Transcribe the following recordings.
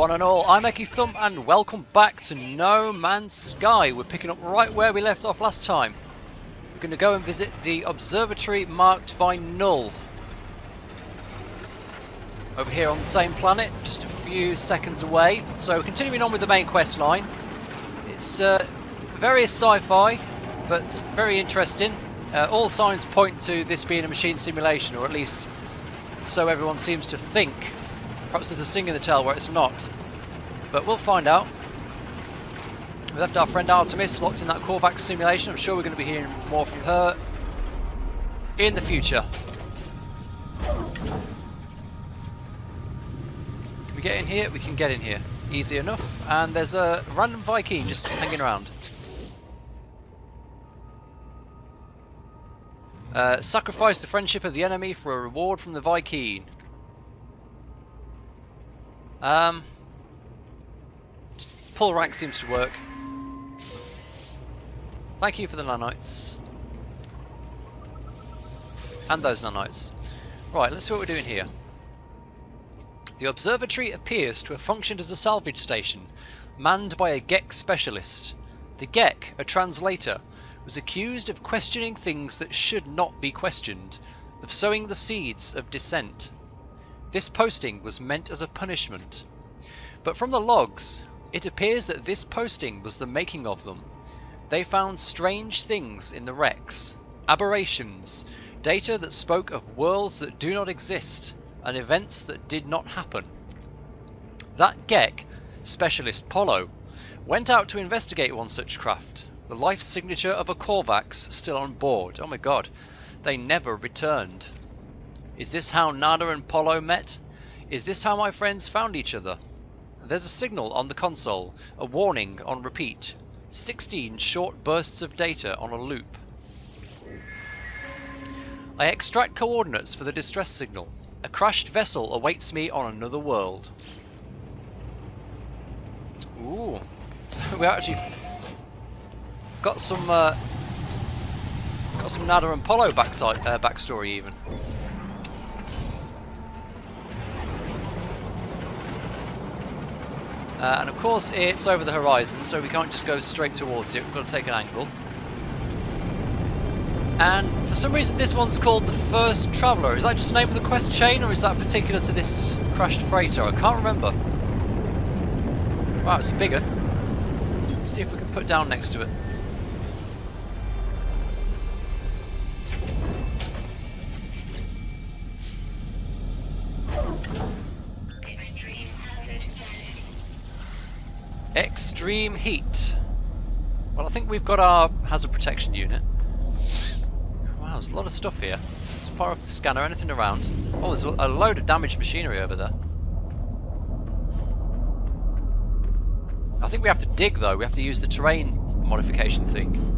one and all, I'm EkkiThump and welcome back to No Man's Sky. We're picking up right where we left off last time. We're going to go and visit the observatory marked by null. Over here on the same planet, just a few seconds away. So continuing on with the main quest line. It's very sci-fi, but very interesting. All signs point to this being a machine simulation, or at least so everyone seems to think. Perhaps there's a sting in the tail where it's not, but we'll find out. We left our friend Artemis locked in that Korvax simulation. I'm sure we're going to be hearing more from her in the future. Can we get in here? We can get in here. Easy enough. And there's a random Viking just hanging around. Sacrifice the friendship of the enemy for a reward from the Viking. Just pull rank seems to work. Thank you for the nanites. And those nanites. Right, let's see what we're doing here. The observatory appears to have functioned as a salvage station, manned by a Gekk specialist. The Gekk, a translator, was accused of questioning things that should not be questioned, of sowing the seeds of dissent. This posting was meant as a punishment. But from the logs, it appears that this posting was the making of them. They found strange things in the wrecks, aberrations, data that spoke of worlds that do not exist, and events that did not happen. That Gekk, specialist Polo, went out to investigate one such craft, the life signature of a Korvax still on board. Oh my god, they never returned. Is this how Nada and Polo met? Is this how my friends found each other? There's a signal on the console, a warning on repeat. 16 short bursts of data on a loop. I extract coordinates for the distress signal. A crashed vessel awaits me on another world. Ooh, so we actually got some Nada and Polo backstory even. And of course it's over the horizon, so we can't just go straight towards it, we've got to take an angle. And for some reason this one's called the First Traveller. Is that just the name of the quest chain, or is that particular to this crashed freighter? I can't remember. Wow, it's bigger. Let's see if we can put down next to it. Extreme heat. Well, I think we've got our hazard protection unit. Wow, there's a lot of stuff here. Let's fire off the scanner. Anything around? Oh, there's a load of damaged machinery over there. I think we have to dig though. We have to use the terrain modification thing.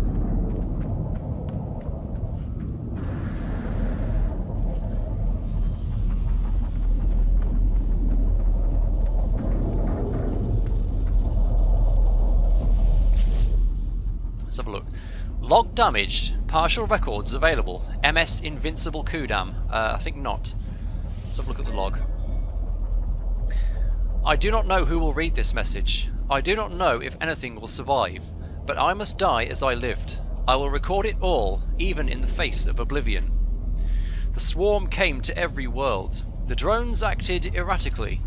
Have a look. Log damaged. Partial records available. MS Invincible Kudam. I think not. Let's have a look at the log. I do not know who will read this message. I do not know if anything will survive. But I must die as I lived. I will record it all, even in the face of oblivion. The swarm came to every world. The drones acted erratically.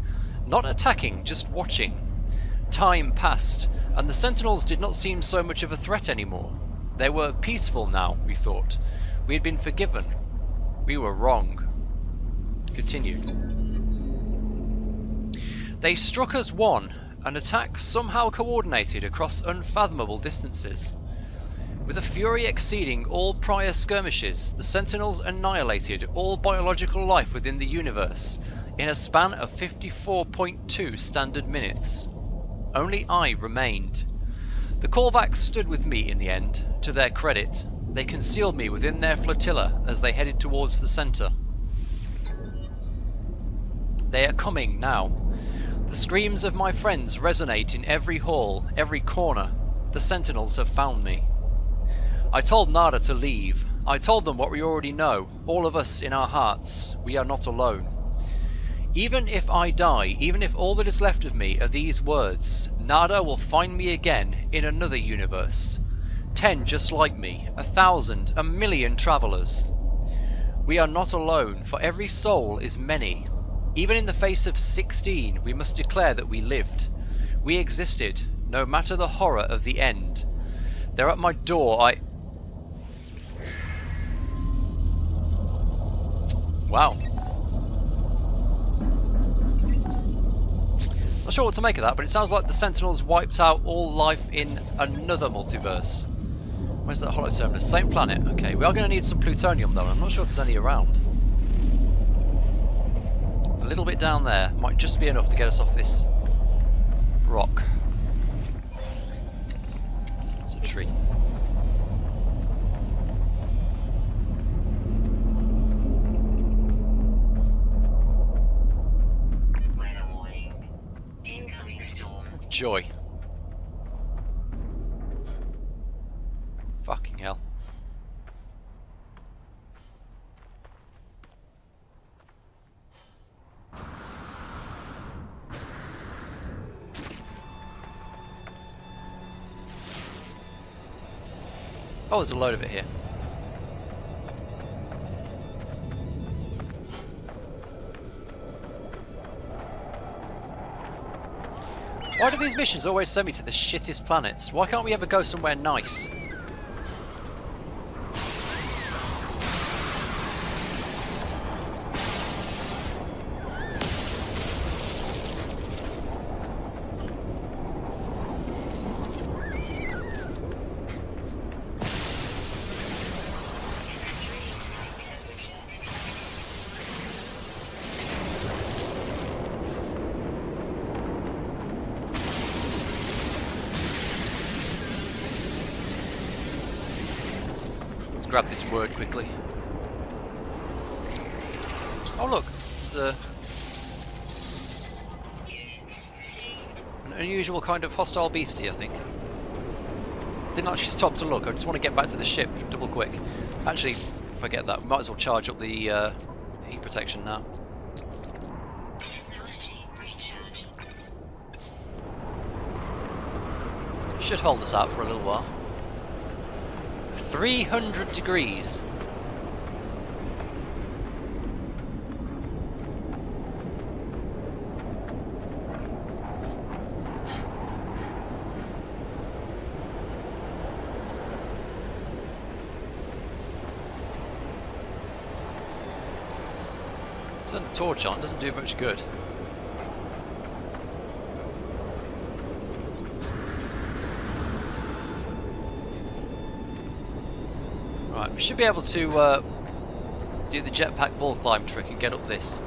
Not attacking, just watching. Time passed, and the Sentinels did not seem so much of a threat anymore. They were peaceful now, we thought. We had been forgiven. We were wrong. Continued. They struck as one, an attack somehow coordinated across unfathomable distances. With a fury exceeding all prior skirmishes, the Sentinels annihilated all biological life within the universe in a span of 54.2 standard minutes. Only I remained. The Korvax stood with me in the end. To their credit, they concealed me within their flotilla as they headed towards the center. They are coming now. The screams of my friends resonate in every hall, every corner. The Sentinels have found me. I told Nada to leave. I told them what we already know, all of us in our hearts. We are not alone. Even if I die, even if all that is left of me are these words, Nada will find me again in another universe. 10 just like me, 1,000, 1,000,000 travellers. We are not alone, for every soul is many. Even in the face of 16, we must declare that we lived. We existed, no matter the horror of the end. They're at my door, Wow. Not sure what to make of that, but it sounds like the Sentinels wiped out all life in another multiverse. Where's that hollow terminus? Same planet. Okay, we are going to need some plutonium though. I'm not sure if there's any around. A little bit down there might just be enough to get us off this rock. It's a tree. Weather warning. Incoming storm. Joy. Fucking hell. Oh, there's a load of it here. Why do these missions always send me to the shittest planets? Why can't we ever go somewhere nice? Grab this word quickly. Oh look, there's an unusual kind of hostile beastie, I think. Didn't actually stop to look, I just want to get back to the ship double quick. Actually, forget that, we might as well charge up the heat protection now. Should hold us out for a little while. 300 degrees. Turn the torch on, doesn't do much good. Right, we should be able to do the jetpack wall climb trick and get up this.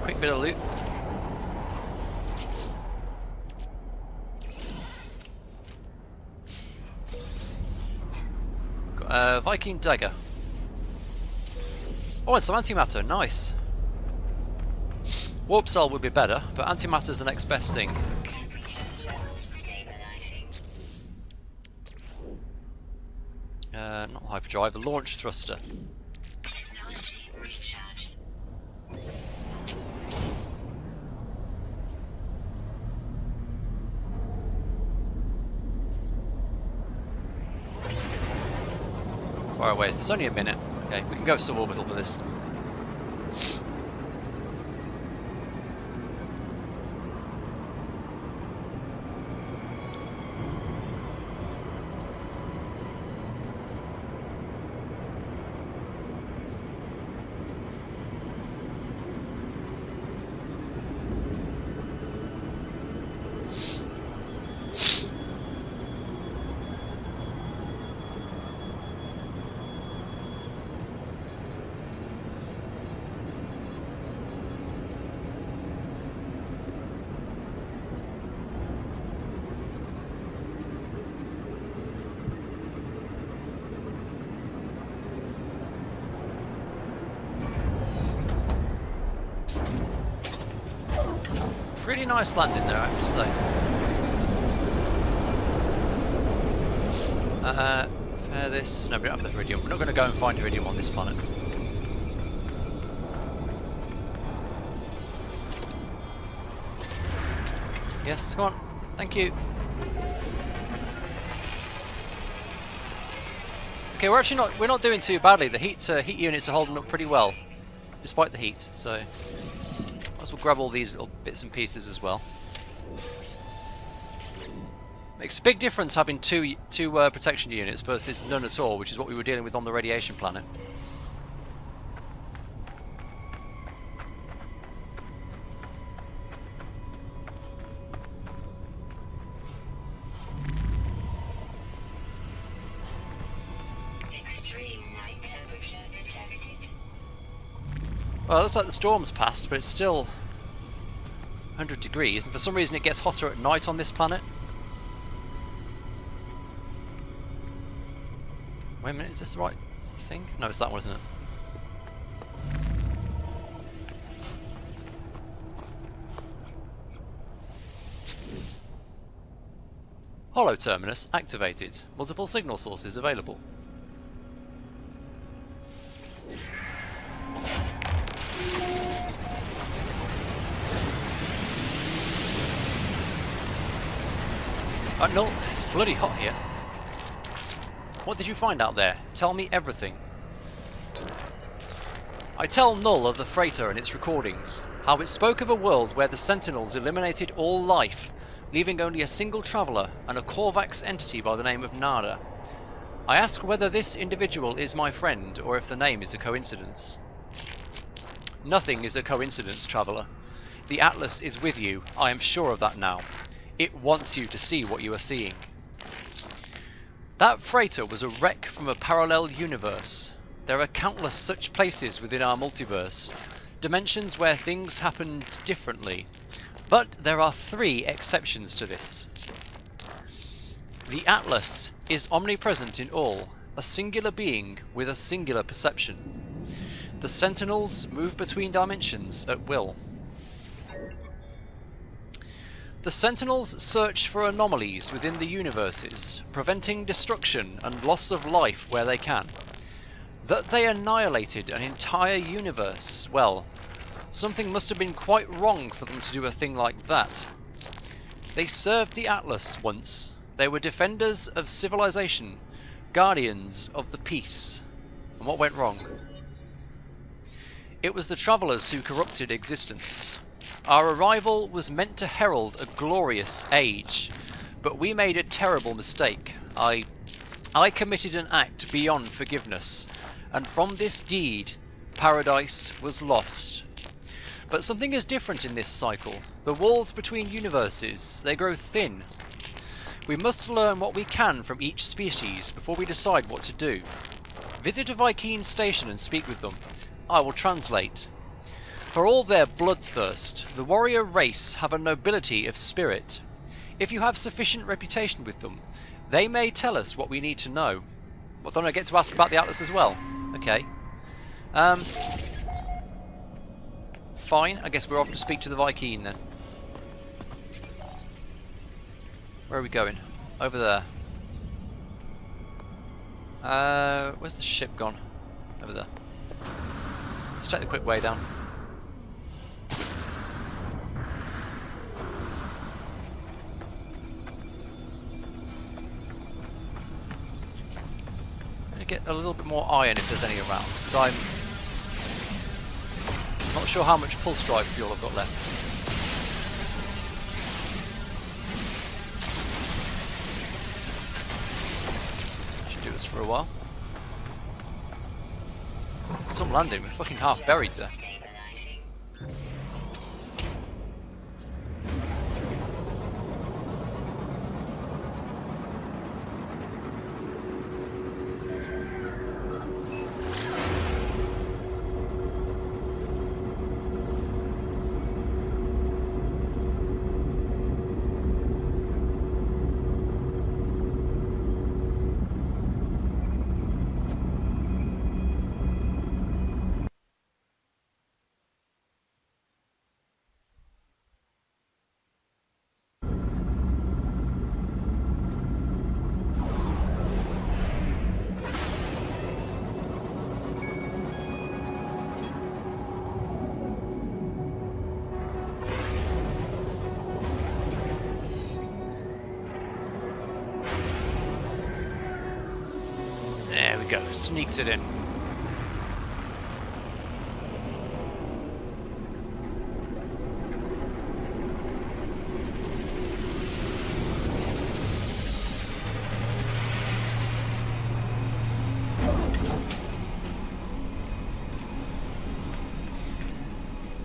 Quick bit of loot. Got a Viking dagger. Oh, and some antimatter, nice. Warp cell would be better, but antimatter's the next best thing. Not hyperdrive, the launch thruster. Far away, there's only a minute. Okay, we can go suborbital for this. Pretty nice landing there, I have to say. Repair this. No, we don't have the iridium. We're not going to go and find iridium on this planet. Yes, come on. Thank you. Okay, we're not doing too badly. The heat units are holding up pretty well, despite the heat. So, might as well grab all these little bits and pieces as well. Makes a big difference having two protection units versus none at all, which is what we were dealing with on the radiation planet. Extreme night temperature detected. Well, it looks like the storm's passed, but it's still 100 degrees, and for some reason it gets hotter at night on this planet. Wait a minute, is this the right thing? No, it's that one, isn't it? Holo terminus activated. Multiple signal sources available. No, it's bloody hot here. What did you find out there? Tell me everything. I tell Null of the freighter and its recordings, how it spoke of a world where the Sentinels eliminated all life, leaving only a single traveller and a Korvax entity by the name of Nada. I ask whether this individual is my friend or if the name is a coincidence. Nothing is a coincidence, traveller. The Atlas is with you, I am sure of that now. It wants you to see what you are seeing. That freighter was a wreck from a parallel universe. There are countless such places within our multiverse, dimensions where things happened differently. But there are 3 exceptions to this. The Atlas is omnipresent in all, a singular being with a singular perception. The Sentinels move between dimensions at will. The Sentinels search for anomalies within the universes, preventing destruction and loss of life where they can. That they annihilated an entire universe, well, something must have been quite wrong for them to do a thing like that. They served the Atlas once. They were defenders of civilization, guardians of the peace. And what went wrong? It was the travellers who corrupted existence. Our arrival was meant to herald a glorious age, but we made a terrible mistake. I committed an act beyond forgiveness, and from this deed, paradise was lost. But something is different in this cycle. The walls between universes, they grow thin. We must learn what we can from each species before we decide what to do. Visit a Vy'keen station and speak with them. I will translate. For all their bloodthirst, the warrior race have a nobility of spirit. If you have sufficient reputation with them, they may tell us what we need to know. What, don't I get to ask about the Atlas as well? Okay. Fine, I guess we're off to speak to the Vy'keen then. Where are we going? Over there. Where's the ship gone? Over there. Let's take the quick way down. Get a little bit more iron if there's any around, because I'm not sure how much pulse drive fuel I've got left. Should do this for a while. Some landing, we're fucking half buried there. we go. Sneaked it in.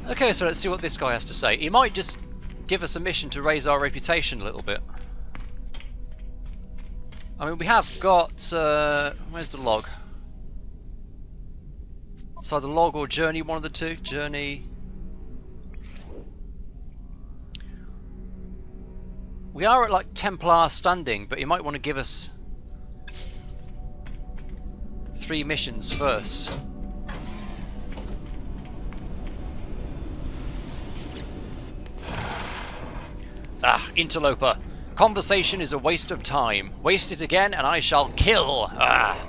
Okay, so let's see what this guy has to say. He might just give us a mission to raise our reputation a little bit. I mean, we have got... where's the log? It's either log or journey, one of the two. Journey... We are at like Templar standing, but he might want to give us 3 missions first. Ah, interloper. Conversation is a waste of time. Waste it again and I shall kill. Ah.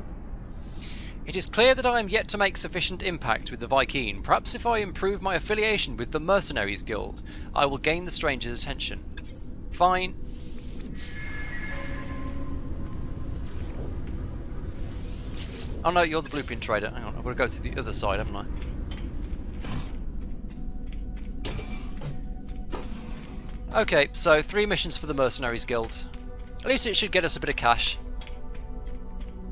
It is clear that I am yet to make sufficient impact with the Vy'keen. Perhaps if I improve my affiliation with the Mercenaries Guild, I will gain the stranger's attention. Fine. Oh no, you're the blueprint trader. Hang on, I've got to go to the other side, haven't I? Okay, so 3 missions for the Mercenaries Guild. At least it should get us a bit of cash.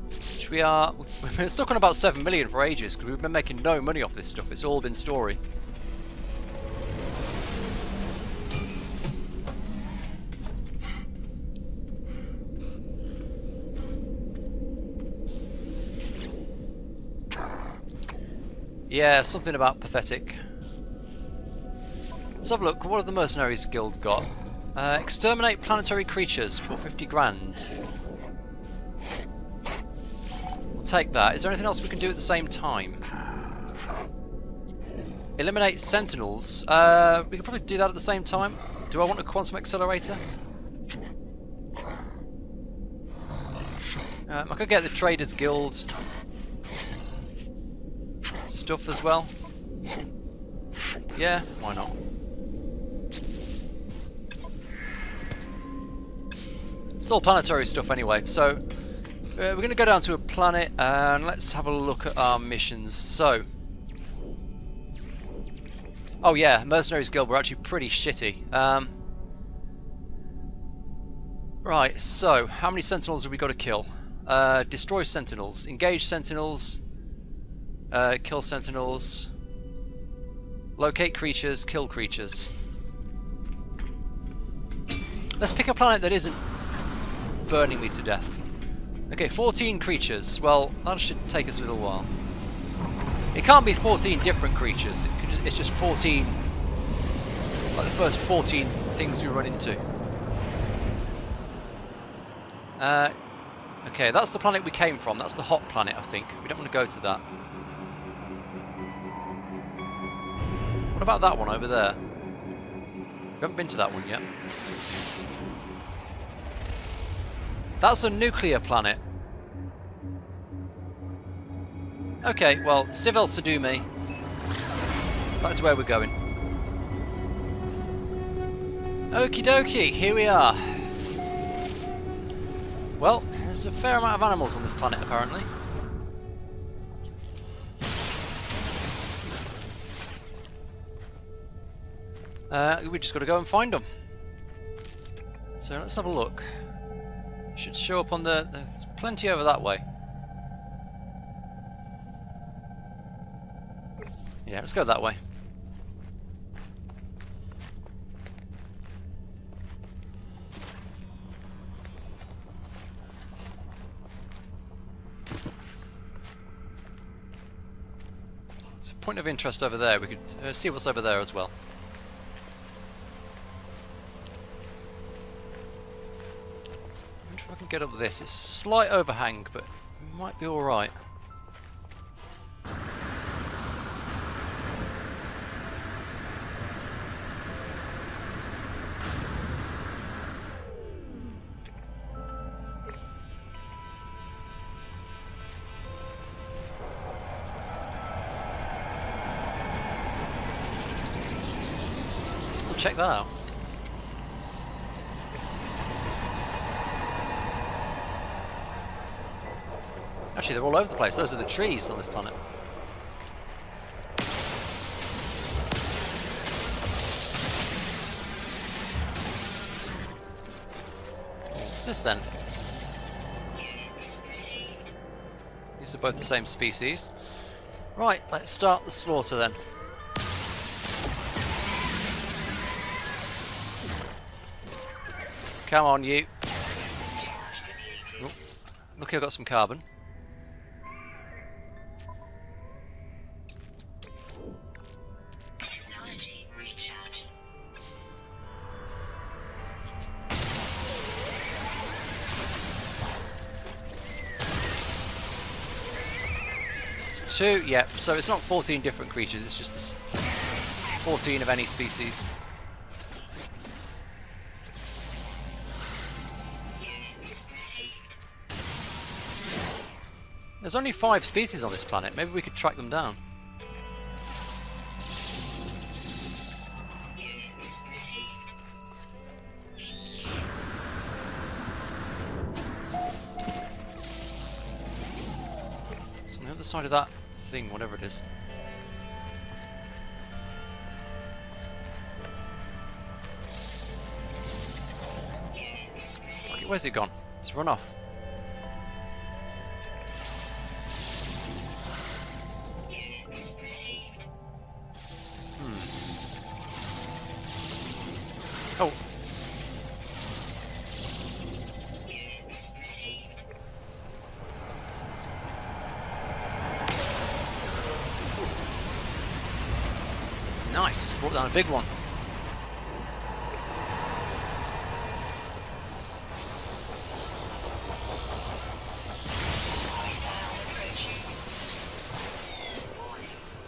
Which we've been stuck on about 7 million for ages, because we've been making no money off this stuff. It's all been story. Yeah, something about pathetic. Let's have a look. What have the Mercenaries Guild got? Exterminate planetary creatures for 50 grand. We'll take that. Is there anything else we can do at the same time? Eliminate sentinels. We can probably do that at the same time. Do I want a quantum accelerator? I could get the Traders Guild stuff as well. Yeah, why not? It's all planetary stuff anyway, so we're going to go down to a planet and let's have a look at our missions. So, oh yeah, Mercenaries Guild were actually pretty shitty. Right, so how many sentinels have we got to kill? Destroy sentinels, engage sentinels, kill sentinels, locate creatures, kill creatures. Let's pick a planet that isn't burning me to death. Okay, 14 creatures. Well, that should take us a little while. It can't be 14 different creatures. It's just 14, like the first 14 things we run into. Okay, that's the planet we came from. That's the hot planet, I think. We don't want to go to that. What about that one over there? We haven't been to that one yet. That's a nuclear planet. Okay, well, Civil Sadume. Back to where we're going. Okie dokie, here we are. Well, there's a fair amount of animals on this planet apparently. We just got to go and find them. So let's have a look. Should show up on there's plenty over that way. Yeah, let's go that way. It's a point of interest over there. We could see what's over there as well. I can get up this. It's a slight overhang, but it might be alright. We'll check that out. Actually, they're all over the place. Those are the trees on this planet. What's this then? These are both the same species. Right, let's start the slaughter then. Come on, you. Oh, look, I've got some carbon. Technology recharge. It's 2, yep, so it's not 14 different creatures, it's just this 14 of any species. There's only 5 species on this planet, maybe we could track them down. It's on the other side of that thing, whatever it is. Fuck it, where's it gone? It's run off. Oh. Nice, brought down a big one.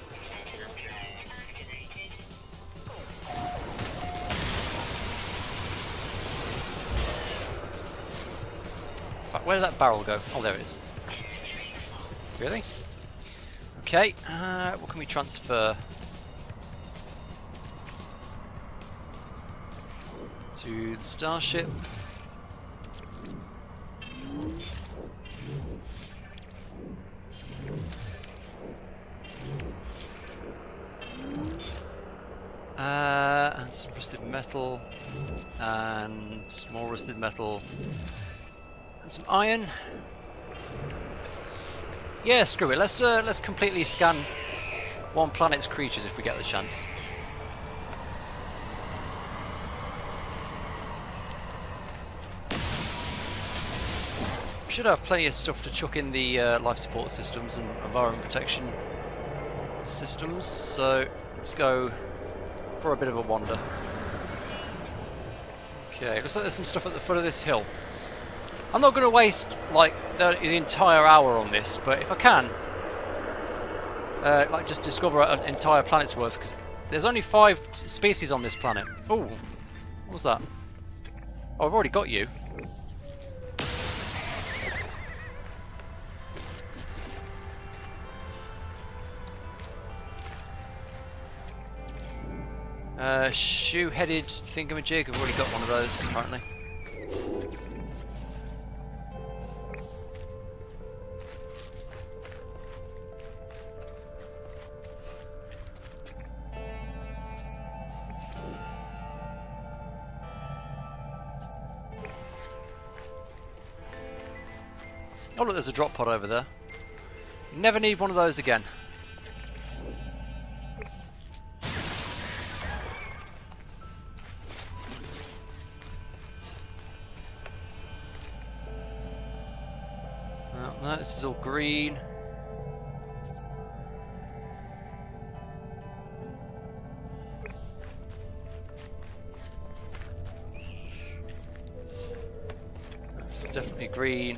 Sentinel drones activated. Fuck, where did that barrel go? Oh, there it is. Really? Okay, what can we transfer? To the starship. And some rusted metal, and more rusted metal, and some iron. Yeah, screw it. Let's completely scan one planet's creatures if we get the chance. Should have plenty of stuff to chuck in the life support systems and environment protection systems, so let's go for a bit of a wander. Okay, looks like there's some stuff at the foot of this hill. I'm not going to waste like the entire hour on this, but if I can, like just discover an entire planet's worth, because there's only 5 species on this planet. Oh, what was that? Oh, I've already got you. Shoe-headed thingamajig. I've already got one of those, apparently. Oh look, there's a drop pod over there. Never need one of those again. No, this is all green. That's definitely green.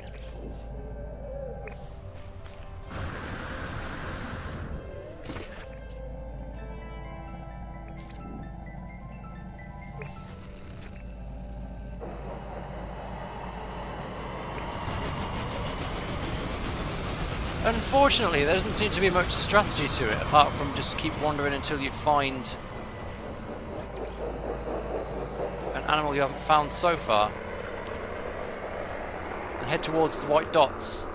Unfortunately, there doesn't seem to be much strategy to it, apart from just keep wandering until you find an animal you haven't found so far, and head towards the white dots.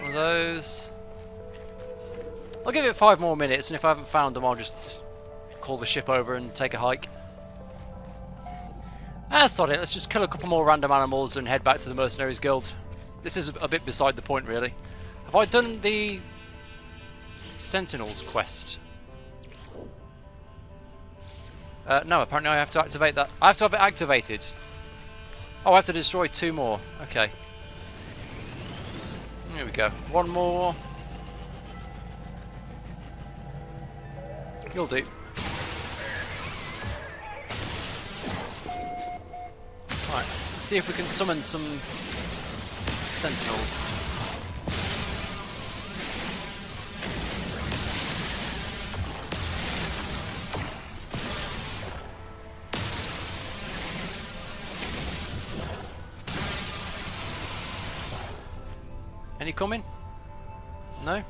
of those. I'll give it 5 more minutes, and if I haven't found them, I'll just call the ship over and take a hike. Sod it, let's just kill a couple more random animals and head back to the Mercenaries Guild. This is a bit beside the point, really. Have I done the Sentinels quest? No, apparently I have to activate that. I have to have it activated. Oh, I have to destroy 2 more. Okay. Here we go. 1 more. You'll do. Right, let's see if we can summon some Sentinels. Any coming? No?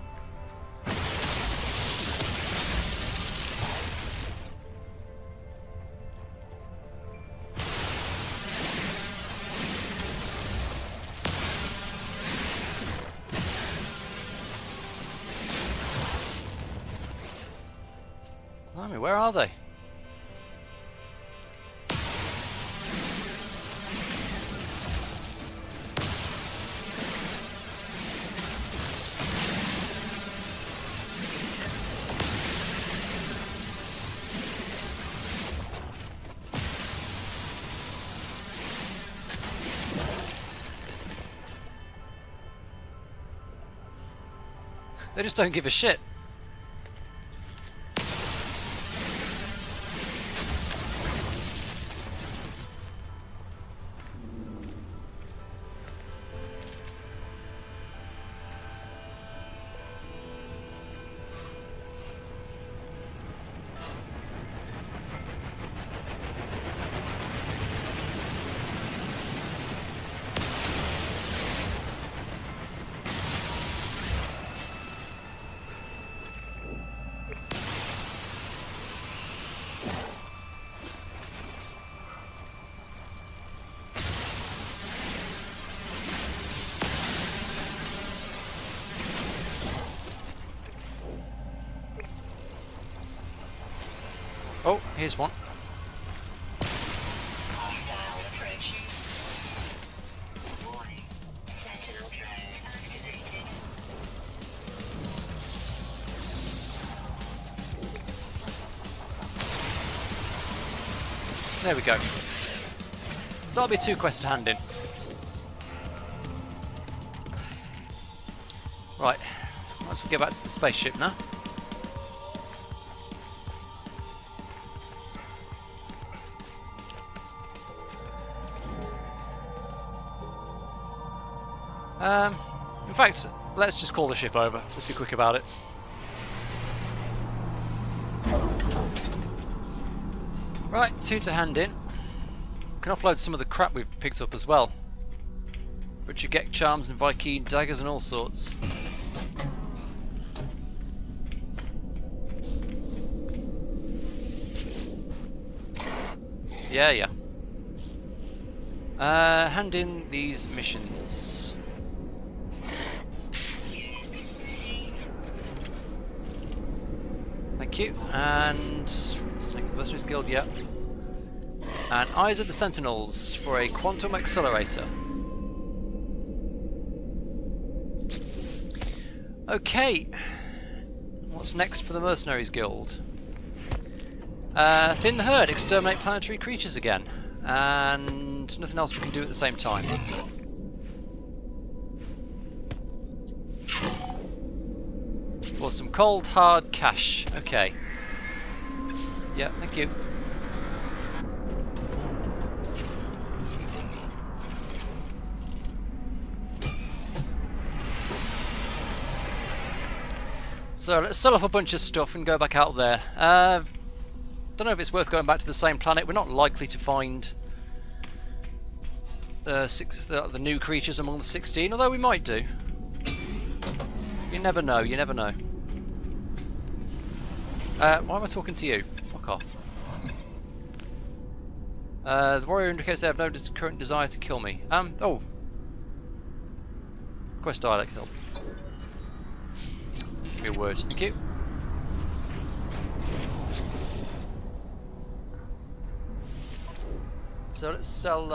Blimey, where are they? They just don't give a shit. Oh, here's one. Hostile approaching. Warning. Sentinel drone activated. There we go. So that'll be 2 quests to hand in. Right, let's get back to the spaceship now. In fact, let's just call the ship over. Let's be quick about it. Right, 2 to hand in. We can offload some of the crap we've picked up as well. Butcher Gek charms and Viking daggers and all sorts. Yeah. Hand in these missions. Thank you. And Snake of the Mercenaries Guild, yeah. And Eyes of the Sentinels for a quantum accelerator. Okay. What's next for the Mercenaries Guild? Thin the herd, exterminate planetary creatures again. And nothing else we can do at the same time. For some cold hard cash. Okay. Yeah, thank you. So let's sell off a bunch of stuff and go back out there. Don't know if it's worth going back to the same planet. We're not likely to find the new creatures among the 16, although we might do. You never know, you never know. Why am I talking to you? Fuck off. The warrior indicates they have no current desire to kill me. Oh. Quest dialect help. Give me a word. Thank you. So let's sell.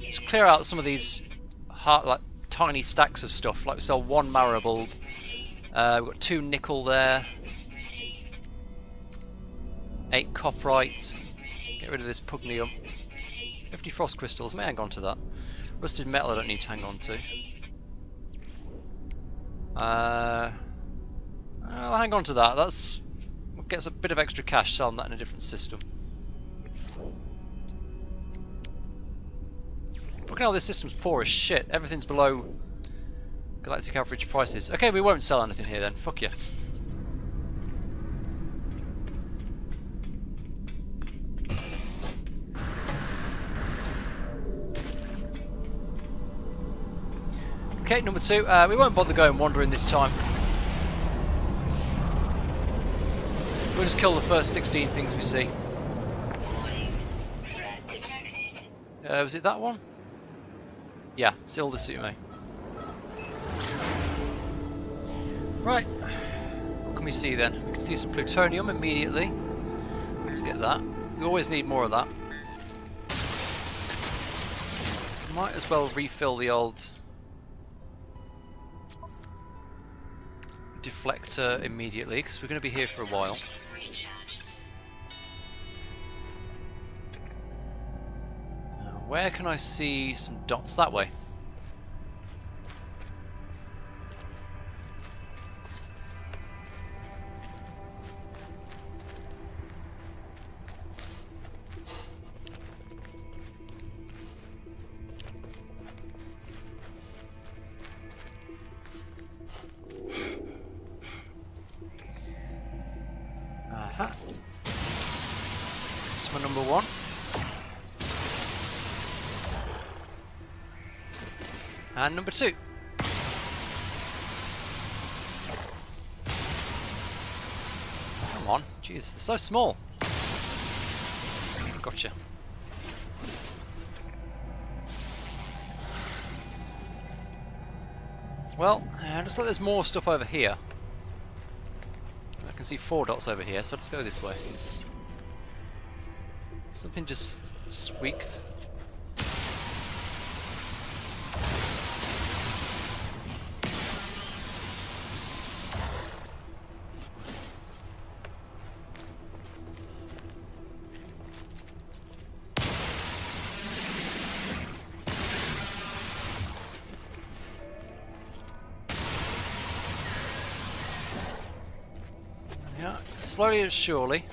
Let's clear out some of these like tiny stacks of stuff. Like we sell 1 marrow. We've got 2 nickel there. 8 copperite. Get rid of this pugnium. 50 frost crystals. May hang on to that. Rusted metal. I don't need to hang on to. I'll hang on to that. That's gets a bit of extra cash selling that in a different system. Fucking hell, this system's poor as shit. Everything's below galactic average prices. Okay, we won't sell anything here then. Fuck you. Okay, number 2. We won't bother going wandering this time. We'll just kill the first 16 things we see. Was it that one? Yeah, still to suit me. Right. What can we see then? We can see some plutonium immediately. Let's get that. We always need more of that. Might as well refill the old deflector immediately, because we're going to be here for a while. Where can I see some dots? That way. Aha. This is my number 1. And number 2. Come on, jeez, they're so small. Gotcha. Well, looks like there's more stuff over here. I can see 4 dots over here, so let's go this way. Something just squeaked. Yeah, slowly and surely.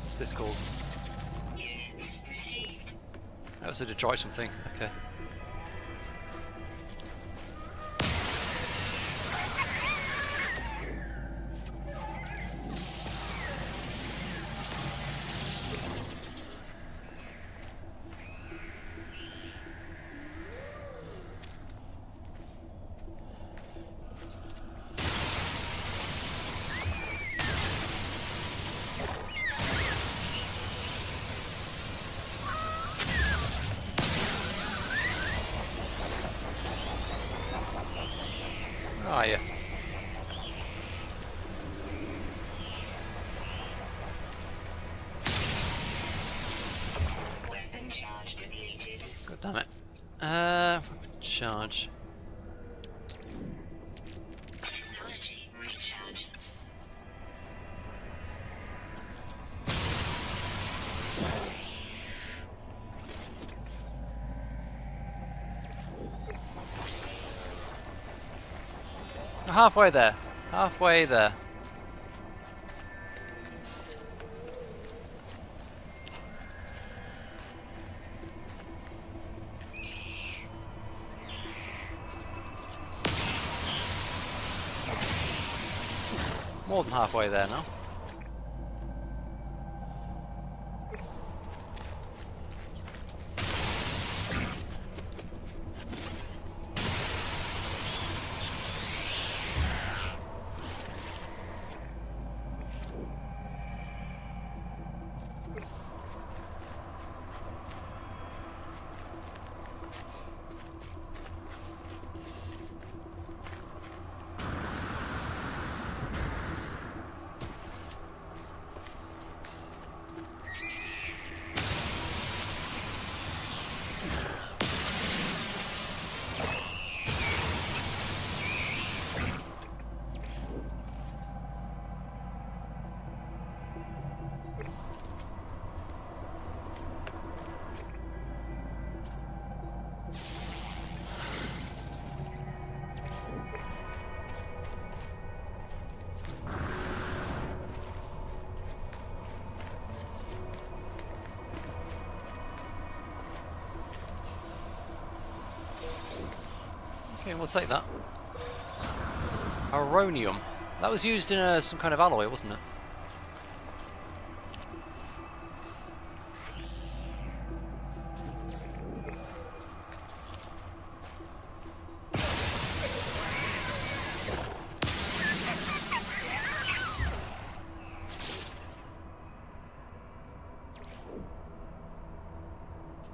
What's this called? That was a Detroit thing. Okay. Ah, yeah. Weapon charge depleted. God damn it. Weapon charge. Technology recharge. Halfway there. Halfway there. More than halfway there now. Okay, we'll take that. Aronium. That was used in some kind of alloy, wasn't it?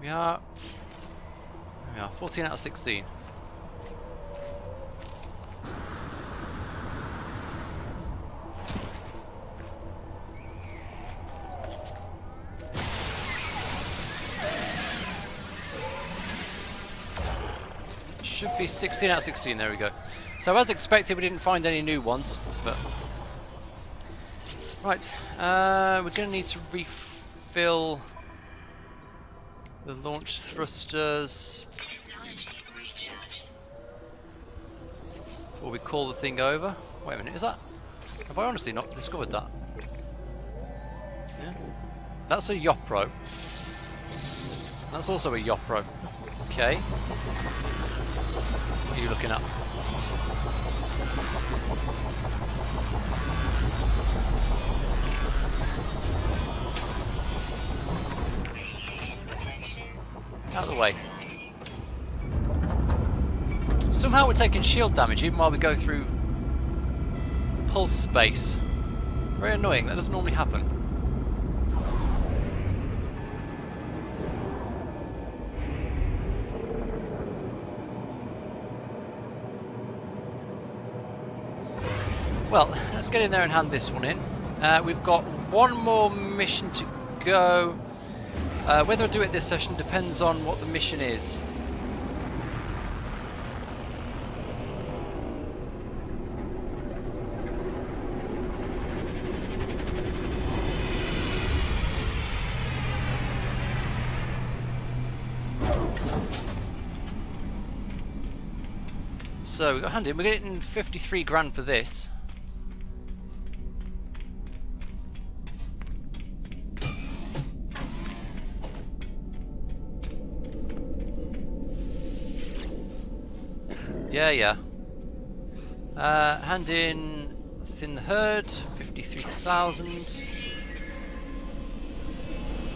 We are 14 out of 16. Should be 16 out of 16, there we go. So as expected, we didn't find any new ones, but... Right, we're going to need to refill the launch thrusters Technology recharge. before we call the thing over. Wait a minute, is that... Have I honestly not discovered that? Yeah. That's a Yopro. That's also a Yopro. Okay. What are you looking at? Radiation protection. Out of the way. Somehow we're taking shield damage even while we go through pulse space. Very annoying, that doesn't normally happen. Well, let's get in there and hand this one in. We've got one more mission to go. Whether I do it this session depends on what the mission is. So, we've got hand in. We're getting 53 grand for this. Yeah. Hand in Thin the Herd, 53,000.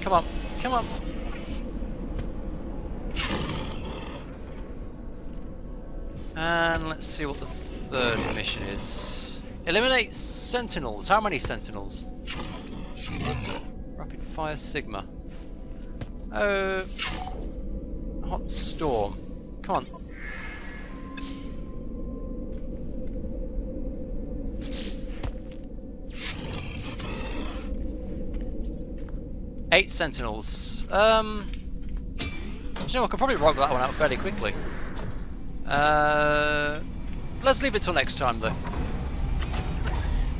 Come on. And let's see what the third mission is. Eliminate sentinels. How many sentinels? Rapid fire Sigma. Oh, hot storm. Come on. Eight sentinels. You know, I could probably rock that one out fairly quickly. Let's leave it till next time though.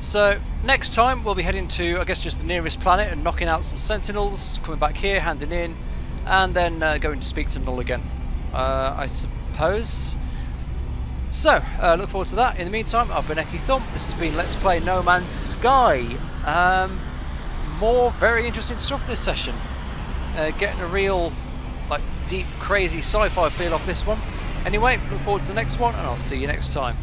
So next time we'll be heading to, I guess, just the nearest planet and knocking out some sentinels, coming back here, handing in, and then going to speak to Null again, I suppose. So look forward to that. In the meantime, I've been EkkiThump. This has been Let's Play No Man's Sky. More very interesting stuff this session. Getting a real, like, deep, crazy sci-fi feel off this one. Anyway, look forward to the next one, and I'll see you next time.